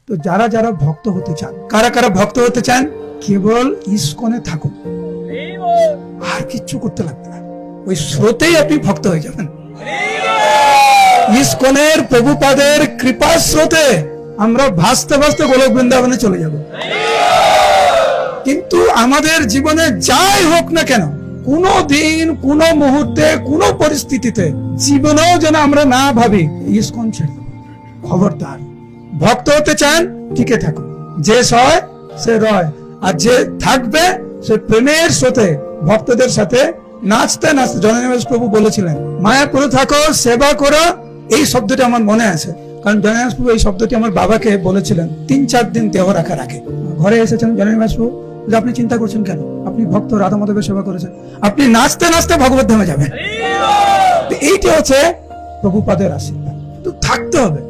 তো যারা যারা ভক্ত হতে চান, কারা কারা ভক্ত হতে চান, কেবল ইসকনে থাকুন, আর কিচ্ছু করতে লাগবে না, ওই স্রোতেই আপনি ভক্ত হয়ে যাবেন। ইসকনের প্রভুপাদের কৃপা স্রোতে আমরা ভাসতে ভাসতে গোলক বৃন্দাবনে চলে যাব। কিন্তু আমাদের জীবনে যাই হোক না কেন, কোনো দিন, কোনো মুহূর্তে, কোনো পরিস্থিতিতে জীবনেও যেন আমরা না ভাবি ইসকন ছেড়ে দেব। খবরদার, ভক্ত হতে চান টিকে থাকুন, যে সয় সে রয়, আর যে থাকবে সে প্রেমের স্রোতে ভক্তদের সাথে নাচতে নাচতে। জননীবাস প্রভু বলেছিলেন, মায়া করে থাকো, সেবা করো। এই শব্দটি আমার মনে আছে, কারণ জননীবাস প্রভু এই শব্দটি আমার বাবাকে বলেছিলেন ৩-৪ দিন দেহ রাখার আগে। ঘরে এসেছেন জননীবাস প্রভু, আপনি চিন্তা করছেন কেন? আপনি ভক্ত রাধা মাধবের সেবা করেছেন, আপনি নাচতে নাচতে ভগবত ধামে যাবেন। এইটা হচ্ছে প্রভুপাদের আশীর্বাদ। তো থাকতে হবে।